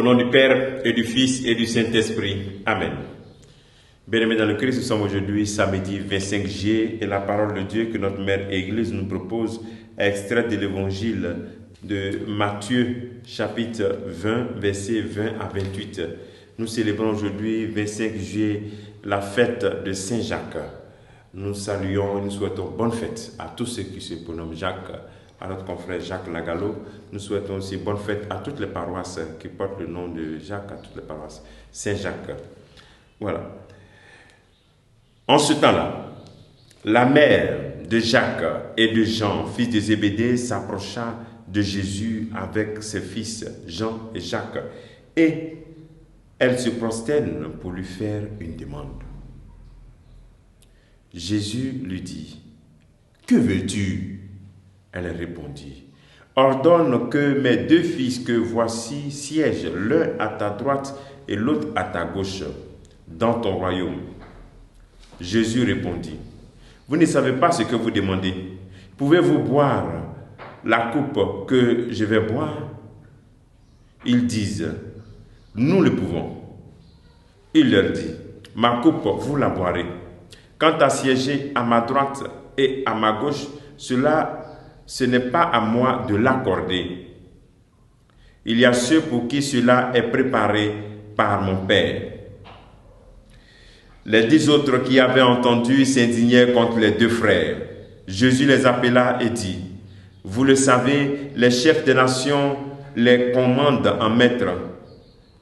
nom du Père et du Fils et du Saint-Esprit. Amen. Bien-aimés dans le Christ, nous sommes aujourd'hui samedi 25 juillet et la parole de Dieu que notre Mère Église nous propose est extraite de l'évangile de Matthieu chapitre 20 versets 20 à 28. Nous célébrons aujourd'hui 25 juillet la fête de Saint Jacques. Nous saluons et nous souhaitons bonne fête à tous ceux qui se prénomment Jacques, à notre confrère Jacques Lagalo. Nous souhaitons aussi bonne fête à toutes les paroisses qui portent le nom de Jacques, à toutes les paroisses Saint Jacques. Voilà. En ce temps-là, la mère de Jacques et de Jean, fils de Zébédée, s'approcha de Jésus avec ses fils Jean et Jacques, et elle se prosterne pour lui faire une demande. Jésus lui dit, « Que veux-tu » Elle répondit, « Ordonne que mes deux fils que voici siègent l'un à ta droite et l'autre à ta gauche dans ton royaume. » Jésus répondit, « Vous ne savez pas ce que vous demandez. Pouvez-vous boire la coupe que je vais boire ?» Ils disent, « Nous le pouvons. » Il leur dit, « Ma coupe, vous la boirez. Quant à siéger à ma droite et à ma gauche, ce n'est pas à moi de l'accorder. Il y a ceux pour qui cela est préparé par mon Père. » Les 10 autres qui avaient entendu s'indignèrent contre les deux frères. Jésus les appela et dit, « Vous le savez, les chefs des nations les commandent en maître,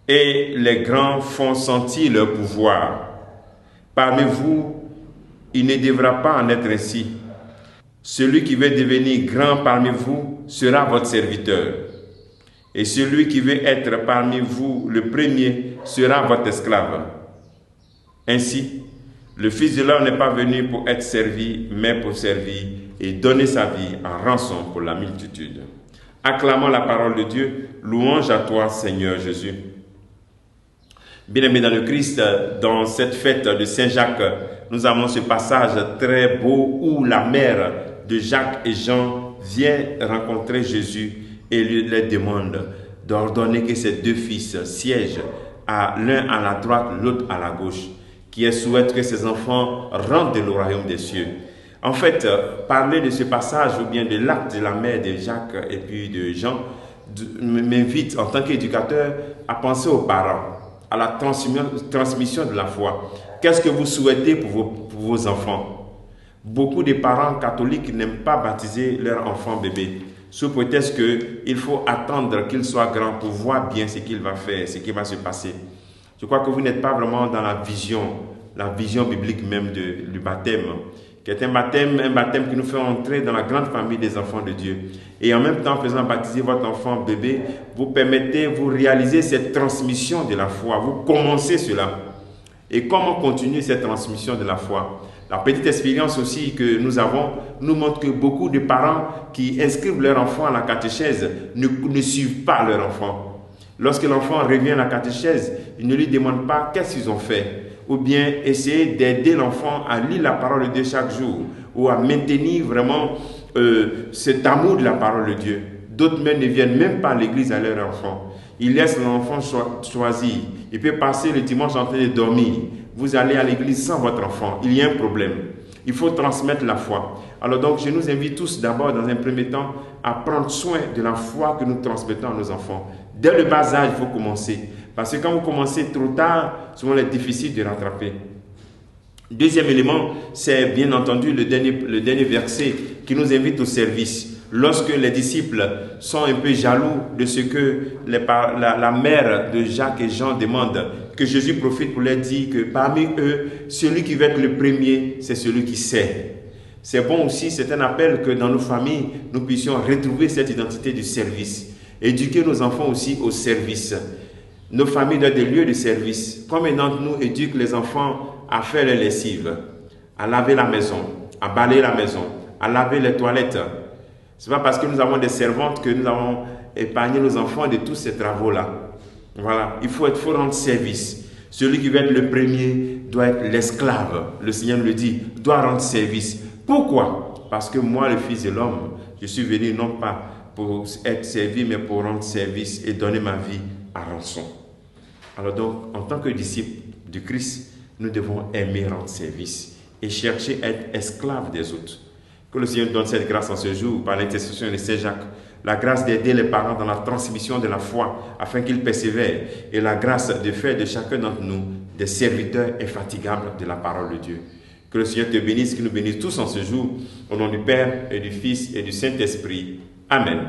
et les grands font sentir leur pouvoir. Parmi vous, il ne devra pas en être ainsi. Celui qui veut devenir grand parmi vous sera votre serviteur. Et celui qui veut être parmi vous le premier sera votre esclave. Ainsi, le Fils de l'homme n'est pas venu pour être servi, mais pour servir et donner sa vie en rançon pour la multitude. » Acclamons la parole de Dieu. Louange à toi, Seigneur Jésus. Bien-aimés dans le Christ, dans cette fête de Saint Jacques, nous avons ce passage très beau où la mère de Jacques et Jean vient rencontrer Jésus et lui demande d'ordonner que ses deux fils siègent l'un à la droite, l'autre à la gauche, qui souhaite que ses enfants rentrent dans le royaume des cieux. En fait, parler de ce passage ou bien de l'acte de la mère de Jacques et puis de Jean m'invite en tant qu'éducateur à penser aux parents, à la transmission de la foi. Qu'est-ce que vous souhaitez pour vos enfants? Beaucoup de parents catholiques n'aiment pas baptiser leur enfant bébé, sous prétexte qu'il faut attendre qu'il soit grand pour voir bien ce qu'il va faire, ce qui va se passer. Je crois que vous n'êtes pas vraiment dans la vision biblique même du baptême, qui est un baptême qui nous fait entrer dans la grande famille des enfants de Dieu. Et en même temps, faisant baptiser votre enfant bébé, vous réalisez cette transmission de la foi, vous commencez cela. Et comment continuer cette transmission de la foi? La petite expérience aussi que nous avons nous montre que beaucoup de parents qui inscrivent leur enfant à la catéchèse ne suivent pas leur enfant. Lorsque l'enfant revient à la catéchèse, ils ne lui demandent pas qu'est-ce qu'ils ont fait, ou bien essayer d'aider l'enfant à lire la parole de Dieu chaque jour, ou à maintenir vraiment cet amour de la parole de Dieu. D'autres même ne viennent même pas à l'église à leur enfant. Ils laissent l'enfant choisir. Il peut passer le dimanche en train de dormir. Vous allez à l'église sans votre enfant. Il y a un problème. Il faut transmettre la foi. Alors donc, je nous invite tous d'abord, dans un premier temps, à prendre soin de la foi que nous transmettons à nos enfants. Dès le bas âge, il faut commencer. Parce que quand vous commencez trop tard, souvent il est difficile de rattraper. Deuxième élément, c'est bien entendu le dernier verset qui nous invite au service. Lorsque les disciples sont un peu jaloux de ce que la mère de Jacques et Jean demande, que Jésus profite pour leur dire que parmi eux, celui qui va être le premier, c'est celui qui sait. C'est bon aussi, c'est un appel que dans nos familles, nous puissions retrouver cette identité du service. Éduquer nos enfants aussi au service. Nos familles doivent être des lieux de service. Combien d'entre nous éduquent les enfants à faire les lessives, à laver la maison, à balayer la maison, à laver les toilettes? Ce n'est pas parce que nous avons des servantes que nous avons épargné nos enfants de tous ces travaux-là. Voilà, il faut rendre service. Celui qui veut être le premier doit être l'esclave. Le Seigneur le dit, doit rendre service. Pourquoi? Parce que moi, le Fils de l'homme, je suis venu non pas pour être servi, mais pour rendre service et donner ma vie à rançon. Alors donc, en tant que disciples de Christ, nous devons aimer rendre service et chercher à être esclaves des autres. Que le Seigneur donne cette grâce en ce jour par l'intercession de Saint Jacques, la grâce d'aider les parents dans la transmission de la foi afin qu'ils persévèrent et la grâce de faire de chacun d'entre nous des serviteurs infatigables de la parole de Dieu. Que le Seigneur te bénisse, qu'il nous bénisse tous en ce jour, au nom du Père et du Fils et du Saint-Esprit. Amen.